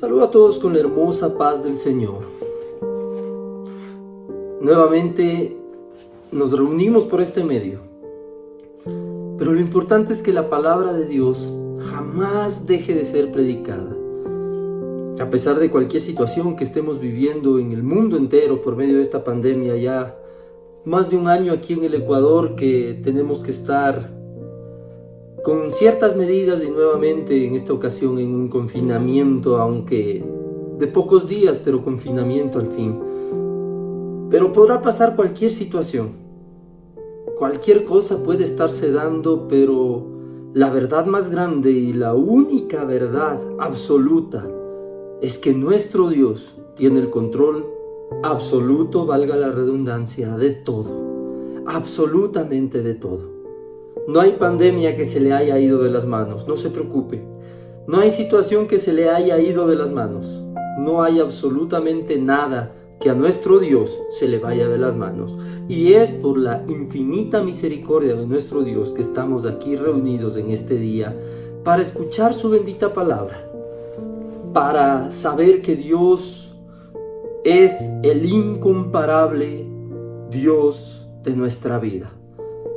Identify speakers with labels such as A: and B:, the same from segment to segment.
A: Saludo a todos con la hermosa paz del Señor. Nuevamente nos reunimos por este medio. Pero lo importante es que la palabra de Dios jamás deje de ser predicada. A pesar de cualquier situación que estemos viviendo en el mundo entero por medio de esta pandemia, ya más de un año aquí en el Ecuador que tenemos que estar con ciertas medidas y nuevamente en esta ocasión en un confinamiento, aunque de pocos días, pero confinamiento al fin. Pero podrá pasar cualquier situación, cualquier cosa puede estarse dando, pero la verdad más grande y la única verdad absoluta es que nuestro Dios tiene el control absoluto, valga la redundancia, de todo, absolutamente de todo. No hay pandemia que se le haya ido de las manos, no se preocupe. No hay situación que se le haya ido de las manos. No hay absolutamente nada que a nuestro Dios se le vaya de las manos. Y es por la infinita misericordia de nuestro Dios que estamos aquí reunidos en este día para escuchar su bendita palabra, para saber que Dios es el incomparable Dios de nuestra vida.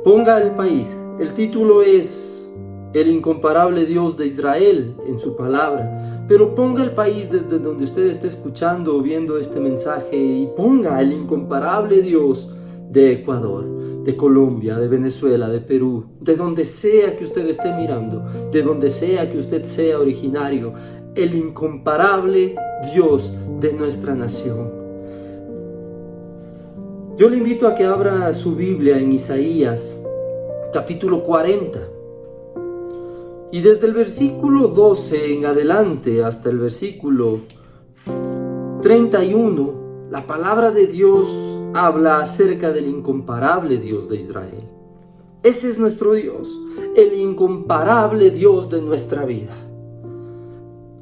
A: Ponga el país. El título es El incomparable Dios de Israel en su palabra. Pero ponga el país desde donde usted esté escuchando o viendo este mensaje y ponga el incomparable Dios de Ecuador, de Colombia, de Venezuela, de Perú, de donde sea que usted esté mirando, de donde sea que usted sea originario, el incomparable Dios de nuestra nación. Yo le invito a que abra su Biblia en Isaías, capítulo 40. Y desde el versículo 12 en adelante hasta el versículo 31, la palabra de Dios habla acerca del incomparable Dios de Israel. Ese es nuestro Dios, el incomparable Dios de nuestra vida.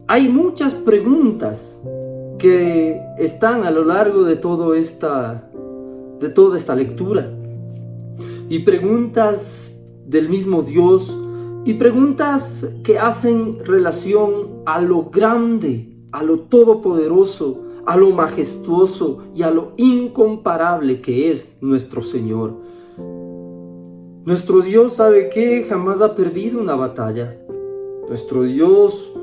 A: Hay muchas preguntas que están a lo largo de toda esta lectura, y preguntas del mismo Dios, y preguntas que hacen relación a lo grande, a lo todopoderoso, a lo majestuoso y a lo incomparable que es nuestro Señor. Nuestro Dios, ¿sabe qué? Jamás ha perdido una batalla. Nuestro Dios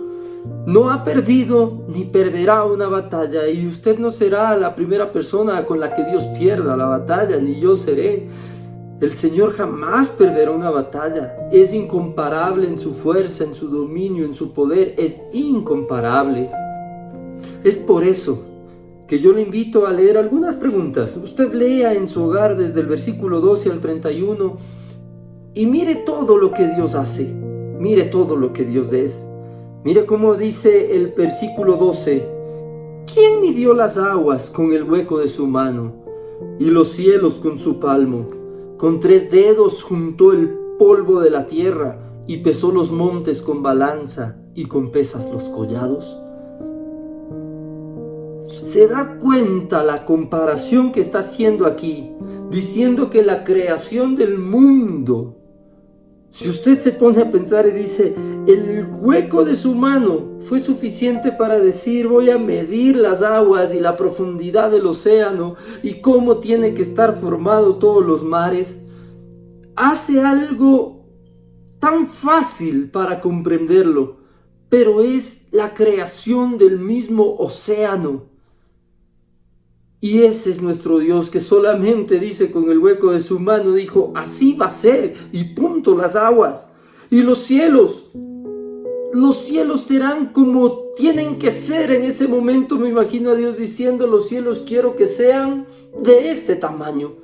A: no ha perdido ni perderá una batalla, y usted no será la primera persona con la que Dios pierda la batalla, ni yo seré. El Señor jamás perderá una batalla. Es incomparable en su fuerza, en su dominio, en su poder. Es incomparable. Es por eso que yo le invito a leer algunas preguntas. Usted lea en su hogar desde el versículo 12 al 31 y mire todo lo que Dios hace. Mire todo lo que Dios es. Mire cómo dice el versículo 12. ¿Quién midió las aguas con el hueco de su mano y los cielos con su palmo? Con 3 dedos juntó el polvo de la tierra y pesó los montes con balanza y con pesas los collados. ¿Se da cuenta la comparación que está haciendo aquí? Diciendo que la creación del mundo, si usted se pone a pensar y dice, el hueco de su mano fue suficiente para decir, voy a medir las aguas y la profundidad del océano y cómo tiene que estar formado todos los mares, hace algo tan fácil para comprenderlo, pero es la creación del mismo océano. Y ese es nuestro Dios, que solamente dice con el hueco de su mano, dijo, así va a ser, y punto, las aguas. Y los cielos serán como tienen que ser en ese momento. Me imagino a Dios diciendo, los cielos quiero que sean de este tamaño.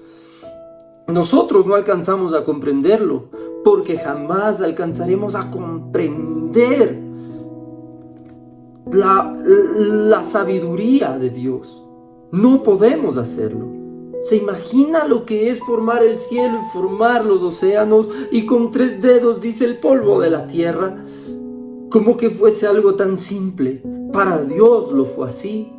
A: Nosotros no alcanzamos a comprenderlo, porque jamás alcanzaremos a comprender la sabiduría de Dios. No podemos hacerlo. ¿Se imagina lo que es formar el cielo y formar los océanos y con 3 dedos dice el polvo de la tierra? Como que fuese algo tan simple. Para Dios lo fue así.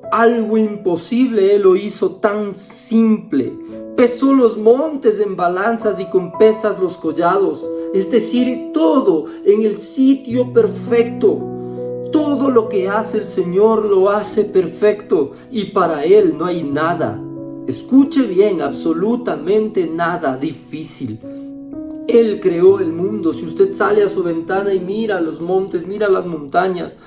A: Algo imposible Él lo hizo tan simple. Pesó los montes en balanzas y con pesas los collados. Es decir, todo en el sitio perfecto. Todo todo lo que hace el Señor lo hace perfecto y para Él no hay nada, escuche bien, absolutamente nada difícil. Él creó el mundo. Si usted sale a su ventana y mira los montes, mira las montañas,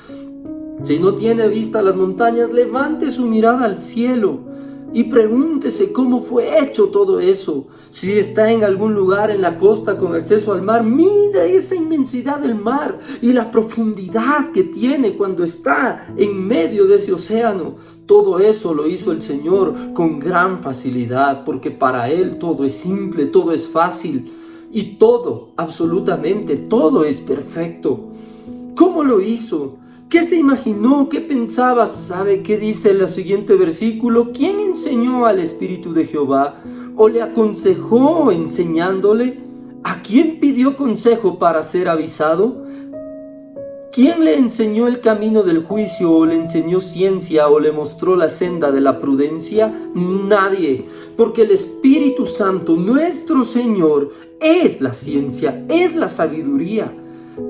A: si no tiene vista a las montañas, levante su mirada al cielo y pregúntese cómo fue hecho todo eso. Si está en algún lugar en la costa con acceso al mar, mira esa inmensidad del mar y la profundidad que tiene cuando está en medio de ese océano. Todo eso lo hizo el Señor con gran facilidad, porque para Él todo es simple, todo es fácil y todo, absolutamente todo es perfecto. ¿Cómo lo hizo? ¿Qué se imaginó? ¿Qué pensaba? ¿Sabe qué dice el siguiente versículo? ¿Quién enseñó al Espíritu de Jehová? ¿O le aconsejó enseñándole? ¿A quién pidió consejo para ser avisado? ¿Quién le enseñó el camino del juicio? ¿O le enseñó ciencia? ¿O le mostró la senda de la prudencia? Nadie, porque el Espíritu Santo, nuestro Señor, es la ciencia, es la sabiduría.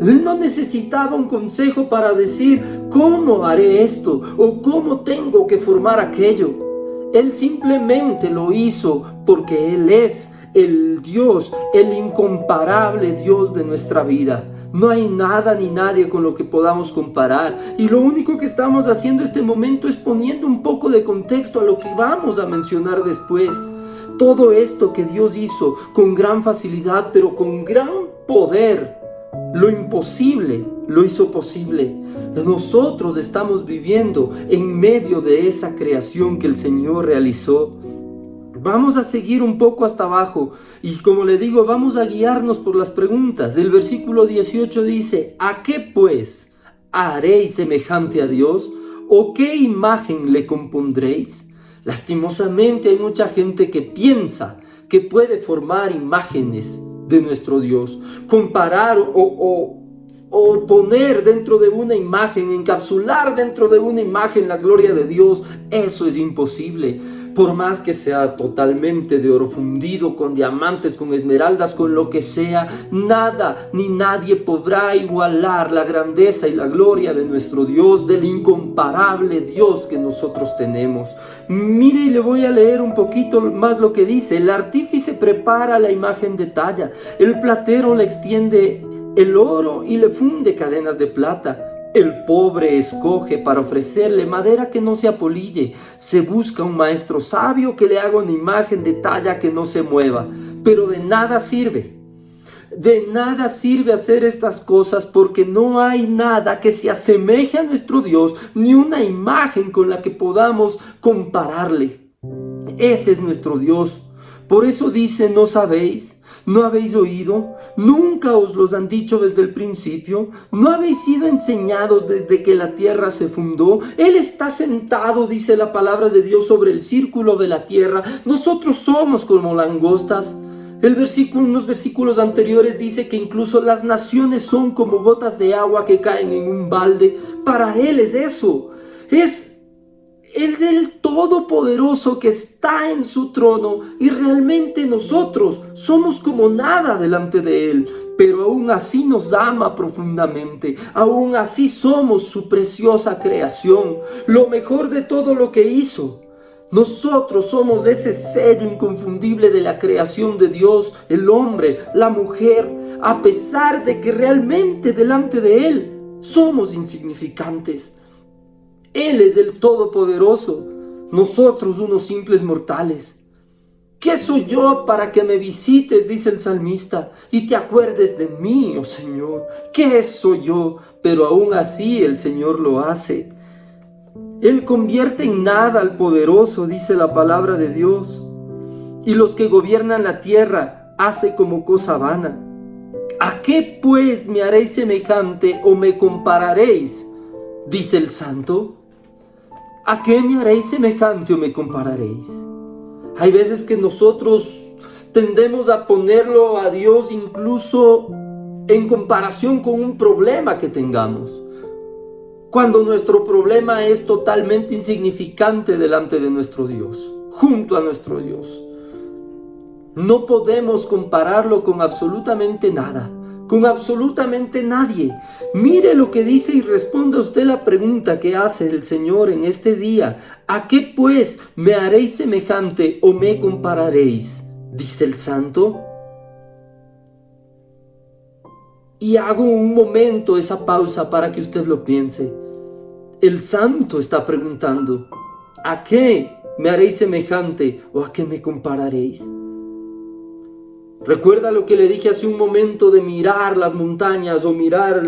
A: Él no necesitaba un consejo para decir cómo haré esto o cómo tengo que formar aquello. Él simplemente lo hizo porque Él es el Dios, el incomparable Dios de nuestra vida. No hay nada ni nadie con lo que podamos comparar. Y lo único que estamos haciendo en este momento es poniendo un poco de contexto a lo que vamos a mencionar después. Todo esto que Dios hizo con gran facilidad, pero con gran poder. Lo imposible lo hizo posible. Nosotros estamos viviendo en medio de esa creación que el Señor realizó. Vamos a seguir un poco hasta abajo y, como le digo, vamos a guiarnos por las preguntas. El versículo 18 dice: ¿a qué pues haréis semejante a Dios? ¿O qué imagen le compondréis? Lastimosamente hay mucha gente que piensa que puede formar imágenes de nuestro Dios, comparar o poner dentro de una imagen, encapsular dentro de una imagen la gloria de Dios. Eso es imposible. Por más que sea totalmente de oro fundido, con diamantes, con esmeraldas, con lo que sea, nada ni nadie podrá igualar la grandeza y la gloria de nuestro Dios, del incomparable Dios que nosotros tenemos. Mire, y le voy a leer un poquito más lo que dice. El artífice prepara la imagen de talla, el platero le extiende el oro y le funde cadenas de plata. El pobre escoge para ofrecerle madera que no se apolille. Se busca un maestro sabio que le haga una imagen de talla que no se mueva. Pero de nada sirve. De nada sirve hacer estas cosas, porque no hay nada que se asemeje a nuestro Dios, ni una imagen con la que podamos compararle. Ese es nuestro Dios. Por eso dice: ¿no sabéis? ¿No habéis oído? ¿Nunca os los han dicho desde el principio? ¿No habéis sido enseñados desde que la tierra se fundó? Él está sentado, dice la palabra de Dios, sobre el círculo de la tierra. Nosotros somos como langostas. Unos versículos anteriores dice que incluso las naciones son como gotas de agua que caen en un balde. Para Él es eso. Es el del Todopoderoso que está en su trono, y realmente nosotros somos como nada delante de Él, pero aún así nos ama profundamente, aún así somos su preciosa creación, lo mejor de todo lo que hizo. Nosotros somos ese sello inconfundible de la creación de Dios, el hombre, la mujer, a pesar de que realmente delante de Él somos insignificantes. Él es el Todopoderoso, nosotros unos simples mortales. ¿Qué soy yo para que me visites?, dice el salmista, y te acuerdes de mí, oh Señor. ¿Qué soy yo? Pero aún así el Señor lo hace. Él convierte en nada al poderoso, dice la palabra de Dios, y los que gobiernan la tierra hace como cosa vana. ¿A qué pues me haréis semejante o me compararéis?, dice el Santo. ¿A qué me haréis semejante o me compararéis? Hay veces que nosotros tendemos a ponerlo a Dios incluso en comparación con un problema que tengamos, cuando nuestro problema es totalmente insignificante delante de nuestro Dios, junto a nuestro Dios. No podemos compararlo con absolutamente nada, con absolutamente nadie. Mire lo que dice y responda usted la pregunta que hace el Señor en este día. ¿A qué pues me haréis semejante o me compararéis? Dice el Santo. Y hago un momento esa pausa para que usted lo piense. El Santo está preguntando, ¿a qué me haréis semejante o a qué me compararéis? Recuerda lo que le dije hace un momento de mirar las montañas o mirar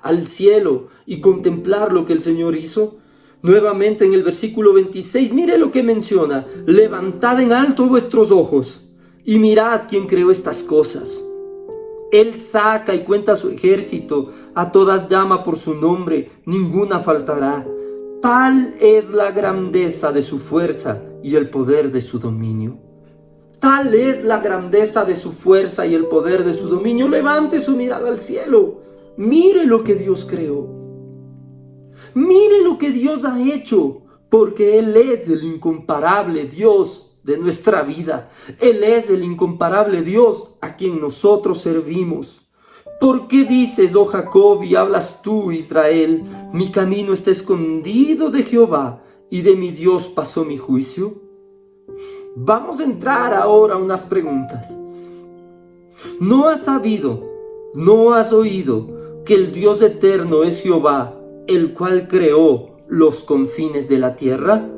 A: al cielo y contemplar lo que el Señor hizo. Nuevamente en el versículo 26, mire lo que menciona: levantad en alto vuestros ojos y mirad quién creó estas cosas. Él saca y cuenta su ejército, a todas llama por su nombre, ninguna faltará. Tal es la grandeza de su fuerza y el poder de su dominio. Tal es la grandeza de su fuerza y el poder de su dominio. Levante su mirada al cielo. Mire lo que Dios creó. Mire lo que Dios ha hecho, porque Él es el incomparable Dios de nuestra vida. Él es el incomparable Dios a quien nosotros servimos. ¿Por qué dices, oh Jacob, y hablas tú, Israel? Mi camino está escondido de Jehová, y de mi Dios pasó mi juicio. Vamos a entrar ahora a unas preguntas. ¿No has sabido, no has oído que el Dios eterno es Jehová, el cual creó los confines de la tierra?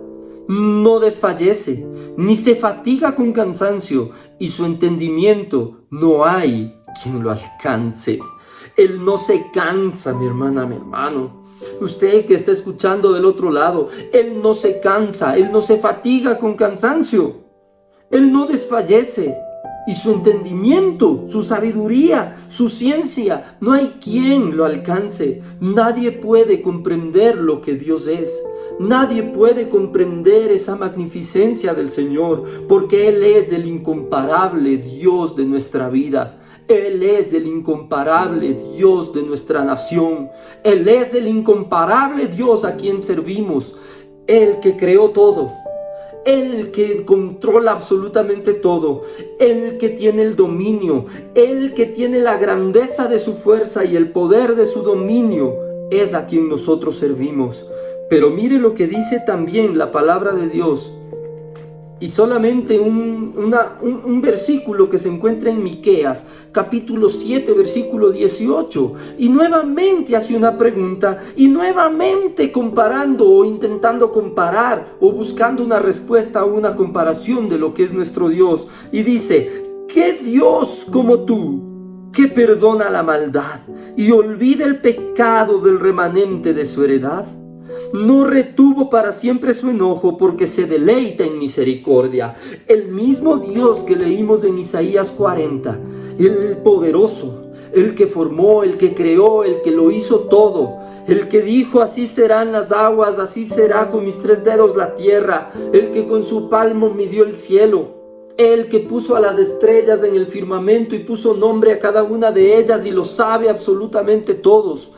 A: No desfallece, ni se fatiga con cansancio, y su entendimiento no hay quien lo alcance. Él no se cansa, mi hermana, mi hermano. Usted que está escuchando del otro lado, Él no se cansa, Él no se fatiga con cansancio. Él no desfallece, y su entendimiento, su sabiduría, su ciencia, no hay quien lo alcance. Nadie puede comprender lo que Dios es. Nadie puede comprender esa magnificencia del Señor, porque Él es el incomparable Dios de nuestra vida. Él es el incomparable Dios de nuestra nación. Él es el incomparable Dios a quien servimos. El que creó todo. El que controla absolutamente todo, el que tiene el dominio, el que tiene la grandeza de su fuerza y el poder de su dominio, es a quien nosotros servimos. Pero mire lo que dice también la palabra de Dios, y solamente un versículo que se encuentra en Miqueas, capítulo 7, versículo 18. Y nuevamente hace una pregunta, y nuevamente comparando o intentando comparar o buscando una respuesta a una comparación de lo que es nuestro Dios. Y dice, ¿qué Dios como tú, que perdona la maldad y olvida el pecado del remanente de su heredad? No retuvo para siempre su enojo, porque se deleita en misericordia. El mismo Dios que leímos en Isaías 40, el poderoso, el que formó, el que creó, el que lo hizo todo, el que dijo, así serán las aguas, así será con mis 3 dedos la tierra, el que con su palmo midió el cielo, el que puso a las estrellas en el firmamento y puso nombre a cada una de ellas y lo sabe absolutamente todos,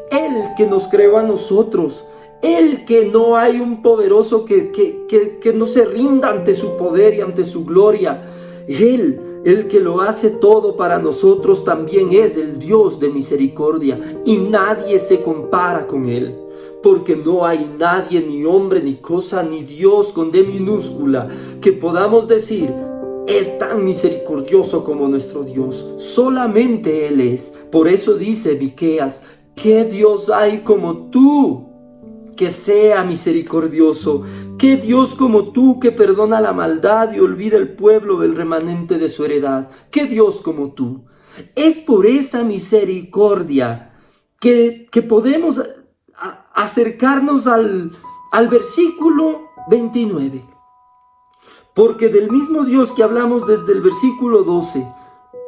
A: el que nos creó a nosotros, el que no hay un poderoso que no se rinda ante su poder y ante su gloria. Él, el que lo hace todo para nosotros, también es el Dios de misericordia, y nadie se compara con Él, porque no hay nadie, ni hombre, ni cosa, ni Dios con D minúscula, que podamos decir, es tan misericordioso como nuestro Dios. Solamente Él es. Por eso dice Miqueas, ¿qué Dios hay como tú, que sea misericordioso? ¿Qué Dios como tú, que perdona la maldad y olvida el pueblo del remanente de su heredad? ¿Qué Dios como tú? Es por esa misericordia que podemos acercarnos al versículo 29. Porque del mismo Dios que hablamos desde el versículo 12,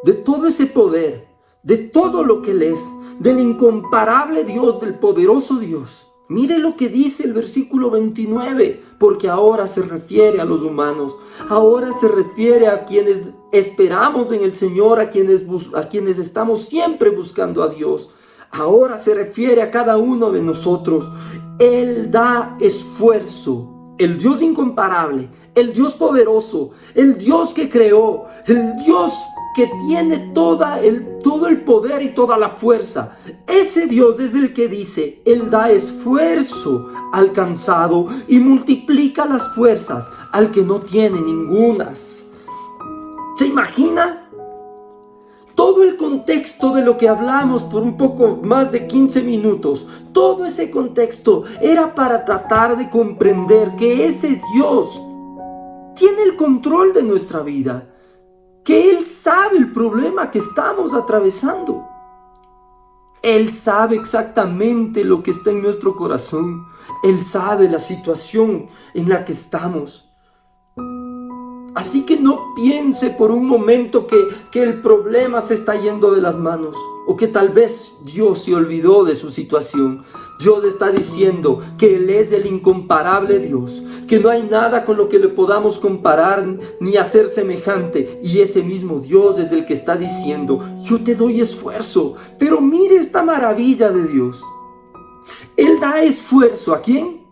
A: de todo ese poder, de todo lo que Él es, del incomparable Dios, del poderoso Dios, mire lo que dice el versículo 29, porque ahora se refiere a los humanos, ahora se refiere a quienes esperamos en el Señor, a quienes estamos siempre buscando a Dios. Ahora se refiere a cada uno de nosotros. Él da esfuerzo, el Dios incomparable, el Dios poderoso, el Dios que creó, el Dios que tiene todo el poder y toda la fuerza. Ese Dios es el que dice, Él da esfuerzo al cansado y multiplica las fuerzas al que no tiene ningunas. ¿Se imagina? Todo el contexto de lo que hablamos por un poco más de 15 minutos, todo ese contexto era para tratar de comprender que ese Dios tiene el control de nuestra vida, que Él sabe el problema que estamos atravesando. Él sabe exactamente lo que está en nuestro corazón. Él sabe la situación en la que estamos. Así que no piense por un momento que el problema se está yendo de las manos o que tal vez Dios se olvidó de su situación. Dios está diciendo que Él es el incomparable Dios, que no hay nada con lo que le podamos comparar ni hacer semejante. Y ese mismo Dios es el que está diciendo, yo te doy esfuerzo. Pero mire esta maravilla de Dios. Él da esfuerzo ¿a quién?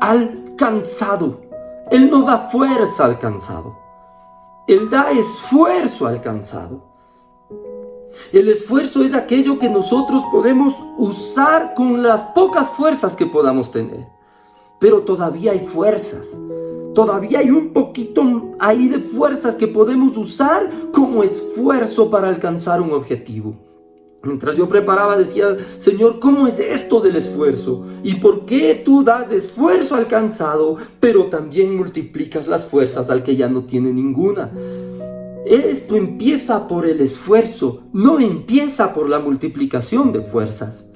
A: Al cansado. Él no da fuerza al cansado. Él da esfuerzo al cansado. El esfuerzo es aquello que nosotros podemos usar con las pocas fuerzas que podamos tener. Pero todavía hay fuerzas. Todavía hay un poquito ahí de fuerzas que podemos usar como esfuerzo para alcanzar un objetivo. Mientras yo preparaba decía, Señor, ¿cómo es esto del esfuerzo? ¿Y por qué tú das esfuerzo al cansado, pero también multiplicas las fuerzas al que ya no tiene ninguna? Esto empieza por el esfuerzo, no empieza por la multiplicación de fuerzas.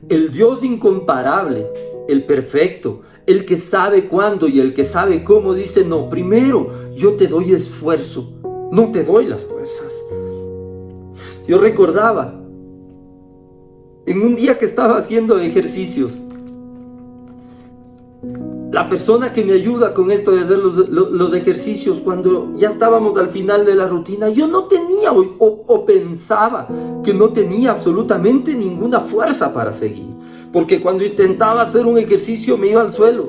A: El Dios incomparable, el perfecto, el que sabe cuándo y el que sabe cómo, dice, no, primero yo te doy esfuerzo, no te doy las fuerzas. Yo recordaba en un día que estaba haciendo ejercicios, la persona que me ayuda con esto de hacer los ejercicios, cuando ya estábamos al final de la rutina, yo no tenía o pensaba que no tenía absolutamente ninguna fuerza para seguir. Porque cuando intentaba hacer un ejercicio me iba al suelo.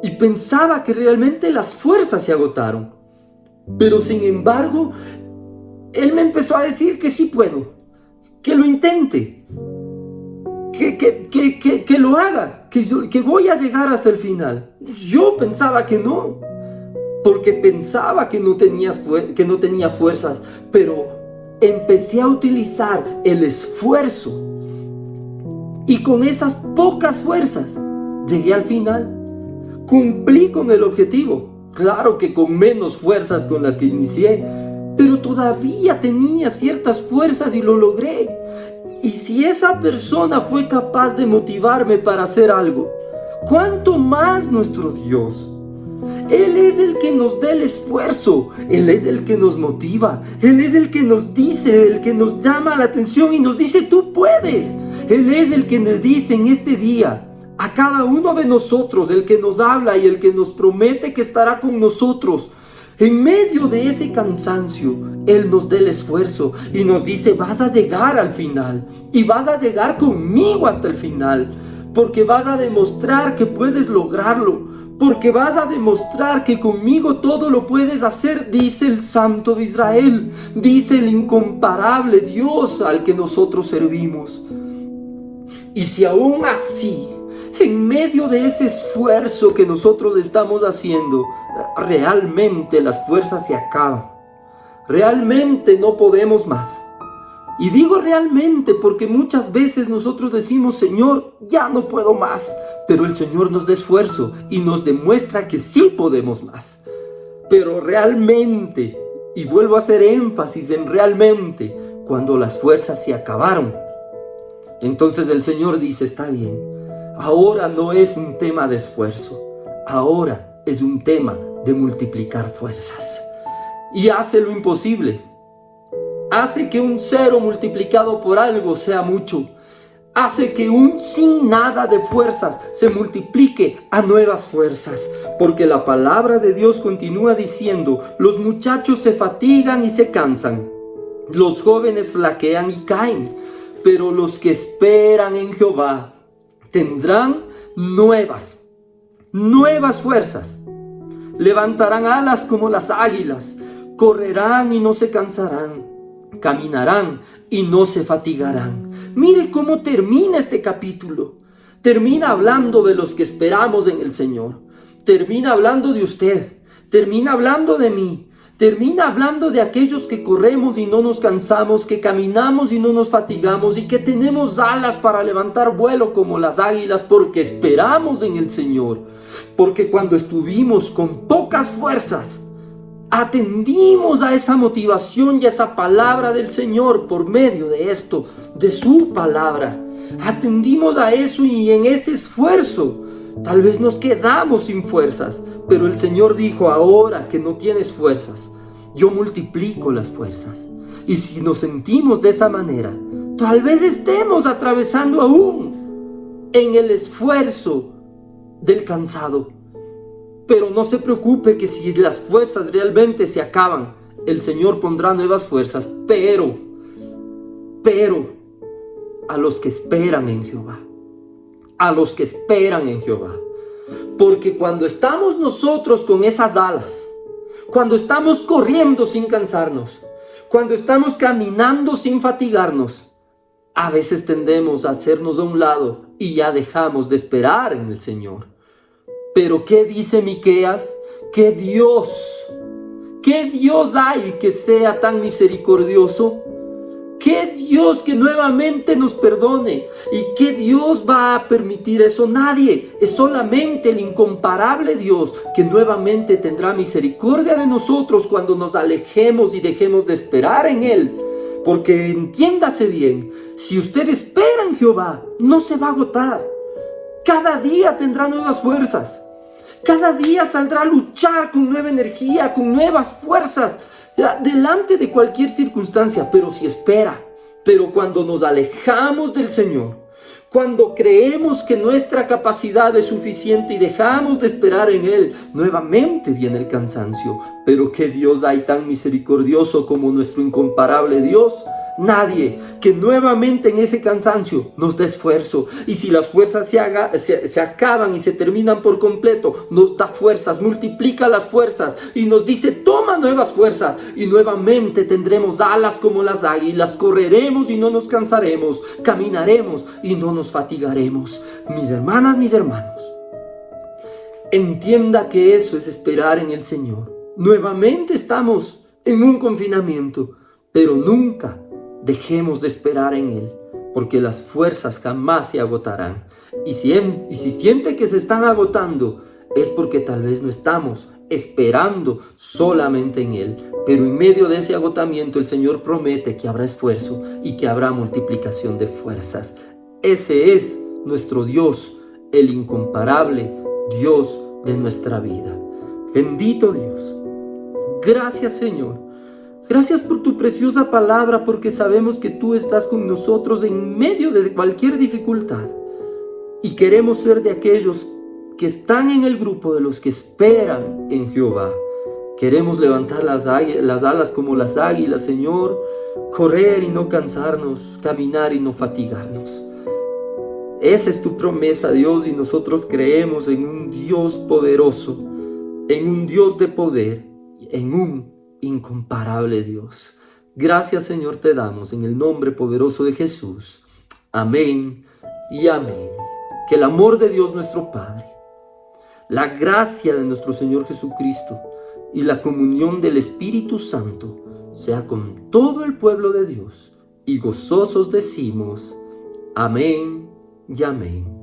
A: Y pensaba que realmente las fuerzas se agotaron. Pero sin embargo, él me empezó a decir que sí puedo, que lo intente, que lo haga, que voy a llegar hasta el final. Yo pensaba que no, porque pensaba que no tenía fuerzas, pero empecé a utilizar el esfuerzo y con esas pocas fuerzas llegué al final, cumplí con el objetivo. Claro que con menos fuerzas con las que inicié, pero todavía tenía ciertas fuerzas y lo logré. Y si esa persona fue capaz de motivarme para hacer algo, ¿cuánto más nuestro Dios? Él es el que nos da el esfuerzo, Él es el que nos motiva, Él es el que nos dice, el que nos llama la atención y nos dice, tú puedes. Él es el que nos dice en este día, a cada uno de nosotros, el que nos habla y el que nos promete que estará con nosotros. En medio de ese cansancio, Él nos da el esfuerzo y nos dice, vas a llegar al final y vas a llegar conmigo hasta el final, porque vas a demostrar que puedes lograrlo, porque vas a demostrar que conmigo todo lo puedes hacer, dice el Santo de Israel, dice el incomparable Dios al que nosotros servimos. Y si aún así, en medio de ese esfuerzo que nosotros estamos haciendo, realmente las fuerzas se acaban. Realmente no podemos más. Y digo realmente porque muchas veces nosotros decimos, Señor, ya no puedo más. Pero el Señor nos da esfuerzo y nos demuestra que sí podemos más. Pero realmente, y vuelvo a hacer énfasis en realmente, cuando las fuerzas se acabaron, entonces el Señor dice, está bien, ahora no es un tema de esfuerzo, ahora es un tema de multiplicar fuerzas. Y hace lo imposible. Hace que un cero multiplicado por algo sea mucho. Hace que un sin nada de fuerzas se multiplique a nuevas fuerzas. Porque la palabra de Dios continúa diciendo, los muchachos se fatigan y se cansan. Los jóvenes flaquean y caen. Pero los que esperan en Jehová tendrán nuevas fuerzas. Levantarán alas como las águilas, correrán y no se cansarán, caminarán y no se fatigarán. Mire cómo termina este capítulo. Termina hablando de los que esperamos en el Señor. Termina hablando de usted. Termina hablando de mí. Termina hablando de aquellos que corremos y no nos cansamos, que caminamos y no nos fatigamos y que tenemos alas para levantar vuelo como las águilas porque esperamos en el Señor. Porque cuando estuvimos con pocas fuerzas, atendimos a esa motivación y a esa palabra del Señor por medio de esto, de su palabra. Atendimos a eso y en ese esfuerzo tal vez nos quedamos sin fuerzas, pero el Señor dijo: ahora que no tienes fuerzas, yo multiplico las fuerzas. Y si nos sentimos de esa manera, tal vez estemos atravesando aún en el esfuerzo del cansado. Pero no se preocupe, que si las fuerzas realmente se acaban, el Señor pondrá nuevas fuerzas, pero a los que esperan en Jehová. A los que esperan en Jehová. Porque cuando estamos nosotros con esas alas, cuando estamos corriendo sin cansarnos, cuando estamos caminando sin fatigarnos, a veces tendemos a hacernos a un lado y ya dejamos de esperar en el Señor. Pero ¿qué dice Miqueas? Que Dios hay que sea tan misericordioso. ¿Qué Dios que nuevamente nos perdone? ¿Y qué Dios va a permitir eso? Nadie. Es solamente el incomparable Dios que nuevamente tendrá misericordia de nosotros cuando nos alejemos y dejemos de esperar en Él. Porque entiéndase bien, si usted espera en Jehová, no se va a agotar. Cada día tendrá nuevas fuerzas. Cada día saldrá a luchar con nueva energía, con nuevas fuerzas, delante de cualquier circunstancia, pero si espera. Pero cuando nos alejamos del Señor, cuando creemos que nuestra capacidad es suficiente y dejamos de esperar en Él, nuevamente viene el cansancio. Pero ¿qué Dios hay tan misericordioso como nuestro incomparable Dios? Nadie. Que nuevamente en ese cansancio nos dé esfuerzo, y si las fuerzas se acaban y se terminan por completo, nos da fuerzas, multiplica las fuerzas y nos dice: toma nuevas fuerzas, y nuevamente tendremos alas como las águilas, correremos y no nos cansaremos, caminaremos y no nos fatigaremos. Mis hermanas, mis hermanos, entienda que eso es esperar en el Señor. Nuevamente estamos en un confinamiento, pero nunca dejemos de esperar en Él, porque las fuerzas jamás se agotarán. Y si siente que se están agotando, es porque tal vez no estamos esperando solamente en Él. Pero en medio de ese agotamiento, el Señor promete que habrá esfuerzo y que habrá multiplicación de fuerzas. Ese es nuestro Dios, el incomparable Dios de nuestra vida. Bendito Dios. Gracias, Señor. Gracias por tu preciosa palabra, porque sabemos que tú estás con nosotros en medio de cualquier dificultad. Y queremos ser de aquellos que están en el grupo de los que esperan en Jehová. Queremos levantar las alas como las águilas, Señor, correr y no cansarnos, caminar y no fatigarnos. Esa es tu promesa, Dios, y nosotros creemos en un Dios poderoso, en un Dios de poder, en un incomparable Dios. Gracias, Señor, te damos en el nombre poderoso de Jesús. Amén y amén. Que el amor de Dios nuestro Padre, la gracia de nuestro Señor Jesucristo y la comunión del Espíritu Santo sea con todo el pueblo de Dios, y gozosos decimos: amén y amén.